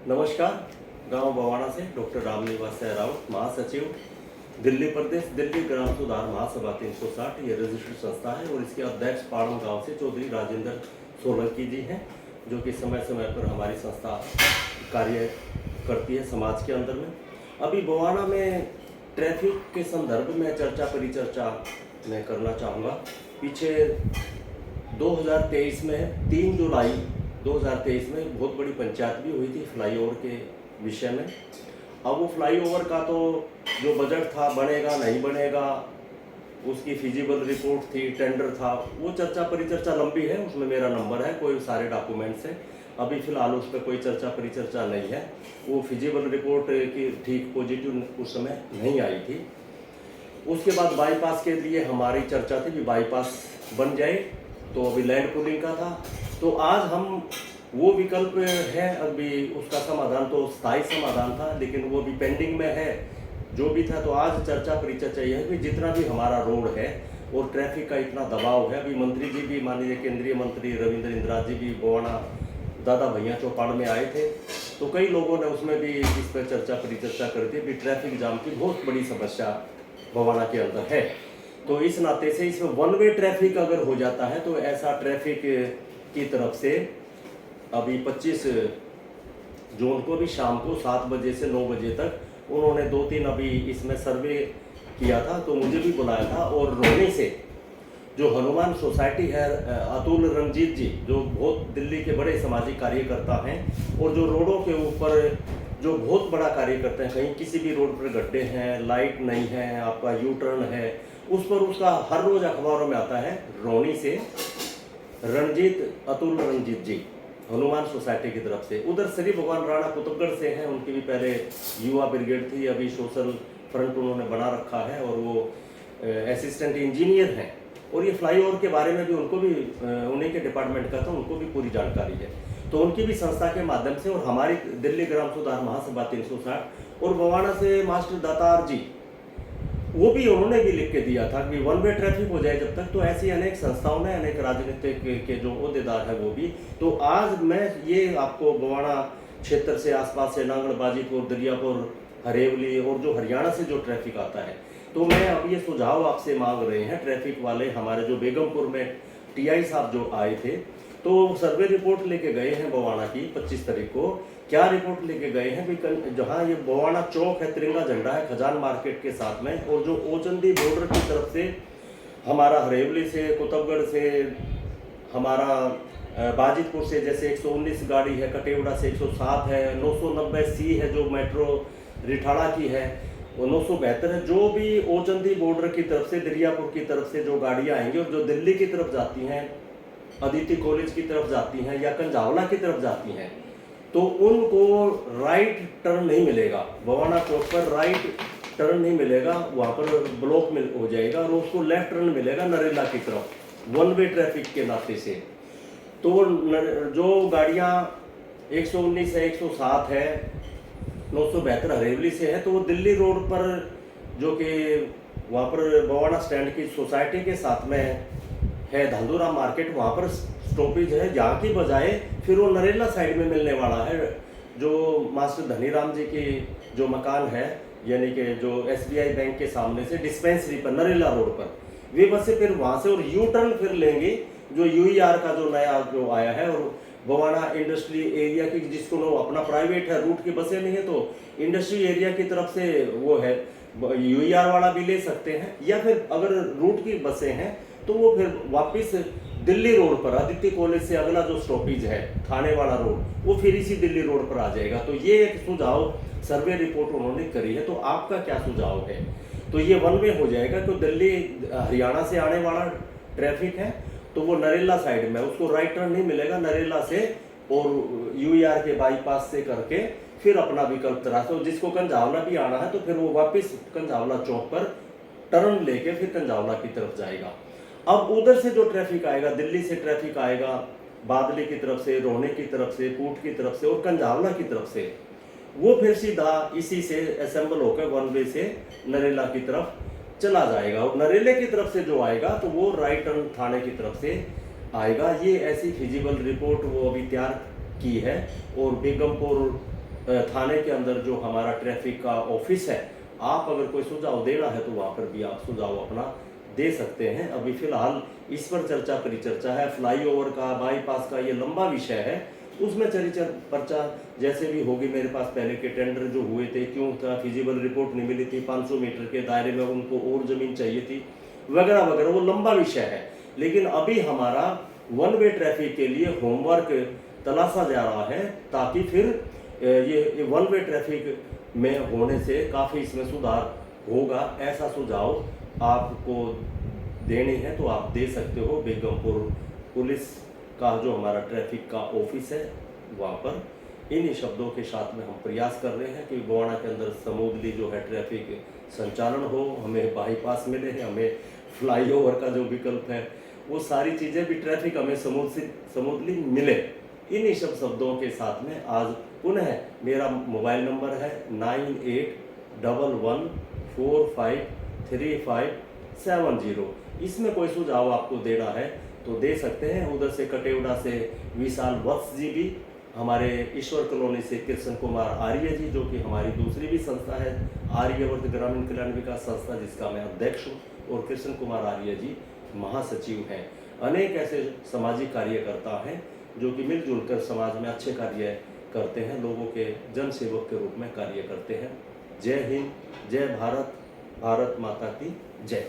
नमस्कार। गांव बवाना से डॉक्टर रामनिवास रावत, महासचिव, दिल्ली प्रदेश, दिल्ली ग्राम सुधार महासभा 360। ये रजिस्टर्ड संस्था है और इसके अध्यक्ष पाड़म गांव से चौधरी राजेंद्र सोलंकी जी हैं, जो कि समय समय पर हमारी संस्था कार्य करती है समाज के अंदर में। अभी बवाना में ट्रैफिक के संदर्भ में चर्चा परिचर्चा मैं करना चाहूँगा। पीछे 2023 में 3 जुलाई 2023 में बहुत बड़ी पंचायत भी हुई थी फ्लाईओवर के विषय में। अब वो फ्लाईओवर का तो जो बजट था, बनेगा नहीं बनेगा, उसकी फिजिबल रिपोर्ट थी, टेंडर था, वो चर्चा परिचर्चा लंबी है। उसमें मेरा नंबर है, कोई सारे डॉक्यूमेंट्स हैं। अभी फ़िलहाल उस पर कोई चर्चा परिचर्चा नहीं है। वो फिजिबल रिपोर्ट की ठीक पॉजिटिव उस समय नहीं आई थी। उसके बाद बाईपास के लिए हमारी चर्चा थी कि बाईपास बन जाए, तो अभी लैंड पूलिंग का था। तो आज हम वो विकल्प है, अभी उसका समाधान तो स्थायी समाधान था, लेकिन वो भी पेंडिंग में है। जो भी था, तो आज चर्चा परिचर्चा यह है कि जितना भी हमारा रोड है और ट्रैफिक का इतना दबाव है। अभी मंत्री जी भी, माननीय केंद्रीय मंत्री रविंद्र इंद्राज जी भी बवाना दादा भैया चौपाड़ में आए थे, तो कई लोगों ने उसमें भी इस पर चर्चा परिचर्चा कर दी। ट्रैफिक जाम की बहुत बड़ी समस्या बवाना के अंदर है। तो इस नाते से इसमें वन वे ट्रैफिक अगर हो जाता है, तो ऐसा ट्रैफिक की तरफ से अभी 25 जून को भी शाम को 7 बजे से 9 बजे तक उन्होंने 2-3 अभी इसमें सर्वे किया था, तो मुझे भी बुलाया था। और रोहनी से जो हनुमान सोसाइटी है, अतुल रंजीत जी, जो बहुत दिल्ली के बड़े सामाजिक कार्यकर्ता हैं और जो रोडों के ऊपर जो बहुत बड़ा कार्य करते हैं। कहीं किसी भी रोड पर गड्ढे हैं, लाइट नहीं है, आपका यू टर्न है, उस पर उसका हर रोज अखबारों में आता है। रोहनी से अतुल रंजीत जी हनुमान सोसाइटी की तरफ से। उधर श्री भगवान राणा कुतुबगढ़ से हैं, उनकी भी पहले युवा ब्रिगेड थी, अभी सोशल फ्रंट उन्होंने बना रखा है और वो असिस्टेंट इंजीनियर हैं। और ये फ्लाईओवर के बारे में भी उनको भी उन्हीं के डिपार्टमेंट का था, उनको भी पूरी जानकारी है। तो उनकी भी संस्था के माध्यम से और हमारी दिल्ली ग्राम सुधार महासभा 360 और बवाना से मास्टर दातार जी, वो भी उन्होंने भी लिख के दिया था कि वन वे ट्रैफिक हो जाए जब तक। तो ऐसी अनेक संस्थाओं ने, अनेक राजनीतिक के जो ओहदेदार है वो भी। तो आज मैं ये आपको बवाना क्षेत्र से, आसपास से, नांगड़, बाजीपुर, दरियापुर, हरेवली और जो हरियाणा से जो ट्रैफिक आता है, तो मैं अब ये सुझाव आपसे मांग रहे हैं ट्रैफिक वाले। हमारे जो बेगमपुर में टीआई साहब जो आए थे, तो सर्वे रिपोर्ट लेके गए हैं बवाना की 25 तारीख को। क्या रिपोर्ट लेके गए हैं भी, जहाँ ये बवाना चौक है, तिरंगा झंडा है खजान मार्केट के साथ में, और जो ओचंदी बॉर्डर की तरफ से हमारा हरेवली से, कुतुबगढ़ से, हमारा बाजितपुर से जैसे 119 गाड़ी है, कटेवड़ा से 107 है, 990C है जो मेट्रो रिठाड़ा की है, वो 972 है। जो भी ओचंदी बॉर्डर की तरफ से, दरियापुर की तरफ से जो गाड़ियाँ आएंगी और जो दिल्ली की तरफ जाती हैं, अदिति कॉलेज की तरफ जाती हैं या कंजावला की तरफ जाती हैं, तो उनको राइट टर्न नहीं मिलेगा। बवाना चौक पर राइट टर्न नहीं मिलेगा, वहाँ पर ब्लॉक में हो जाएगा और उसको लेफ्ट टर्न मिलेगा नरेला की तरफ, वन वे ट्रैफिक के नाते से। तो जो गाड़ियाँ 119 है, 107 है, 972 हरेवली से है, तो वो दिल्ली रोड पर जो कि वहाँ पर बवाना स्टैंड की सोसाइटी के साथ में है, धांधुराम मार्केट, वहाँ पर स्टॉपेज है, जहाँ की बजाय फिर वो नरेला साइड में मिलने वाला है। जो मास्टर धनीराम जी की जो मकान है, यानी कि जो SBI बैंक के सामने से डिस्पेंसरी पर नरेला रोड पर, वे बसें फिर वहाँ से और यू टर्न फिर लेंगे जो UER का जो नया जो आया है। और बवाना इंडस्ट्री एरिया की, जिसको लो अपना प्राइवेट है, रूट की बसें नहीं है, तो इंडस्ट्री एरिया की तरफ से वो है, UER वाला भी ले सकते हैं, या फिर अगर रूट की बसें हैं तो वो फिर वापस दिल्ली रोड पर, आदित्य कॉलेज से अगला जो स्टॉपेज है थाने वाला रोड, वो फिर इसी दिल्ली रोड पर आ जाएगा। तो ये एक सुझाव सर्वे रिपोर्ट उन्होंने करी है। तो आपका क्या सुझाव है? तो ये वन वे हो जाएगा। तो दिल्ली हरियाणा से आने वाला ट्रैफिक है, तो वो नरेला साइड में, उसको राइट टर्न नहीं मिलेगा नरेला से और UER के बाईपास से करके फिर अपना विकल्प तलाश। तो जिसको कंजावला भी आना है, तो फिर वो वापस कंजावला चौक पर टर्न लेके फिर कंजावला की तरफ जाएगा। अब उधर से जो ट्रैफिक आएगा, दिल्ली से ट्रैफिक आएगा, बादली की तरफ से, रोहनी की तरफ से, कूट की तरफ से और कंजावला की तरफ से, वो फिर सीधा इसी से असेंबल होकर वन वे से नरेला की तरफ चला जाएगा। और नरेले की तरफ से जो आएगा, तो वो राइट टर्न थाने की तरफ से आएगा। ये ऐसी फिजिबल रिपोर्ट वो अभी तैयार की है और बेगमपुर थाने के अंदर जो हमारा ट्रैफिक का ऑफिस है, आप अगर कोई सुझाव देना है तो वहाँ पर भी आप सुझाव अपना दे सकते हैं। अभी फिलहाल इस पर चर्चा परिचर्चा है, फ्लाईओवर का, बाईपास का, ये लंबा विषय है, उसमें चर्चा जैसे भी होगी। मेरे पास पहले के टेंडर जो हुए थे, क्यों था, फिजिबल रिपोर्ट नहीं मिली थी, 500 मीटर के दायरे में उनको और जमीन चाहिए थी, वगैरह वगैरह, वो लंबा विषय है। लेकिन अभी हमारा वन वे ट्रैफिक के लिए होमवर्क तलाशा जा रहा है, ताकि फिर ये वन वे ट्रैफिक में होने से काफ़ी इसमें सुधार होगा। ऐसा सुझाव आपको देने हैं तो आप दे सकते हो। बेगमपुर पुलिस का जो हमारा ट्रैफिक का ऑफिस है, वहाँ पर इन्हीं शब्दों के साथ में हम प्रयास कर रहे हैं कि गोवाना के अंदर स्मूथली जो है ट्रैफिक संचालन हो, हमें बाईपास मिले, हमें फ्लाईओवर का जो विकल्प है, वो सारी चीज़ें भी ट्रैफिक हमें स्मूथली मिले। इन्हीं सब शब्दों के साथ में आज पुनः मेरा मोबाइल नंबर है 9811453570। इसमें कोई सुझाव आपको देना है तो दे सकते हैं। उधर से कटेवड़ा से विशाल वत्स जी भी, हमारे ईश्वर कॉलोनी से कृष्ण कुमार आर्य जी, जो कि हमारी दूसरी भी संस्था है, आर्यवर्त ग्रामीण कल्याण विकास संस्था, जिसका मैं अध्यक्ष हूँ, और कृष्ण कुमार आर्य जी महासचिव हैं। अनेक ऐसे सामाजिक कार्यकर्ता हैं जो कि मिलजुल कर समाज में अच्छे कार्य करते हैं, लोगों के जन सेवक के रूप में कार्य करते हैं। जय हिंद, जय भारत, भारत माता की जय।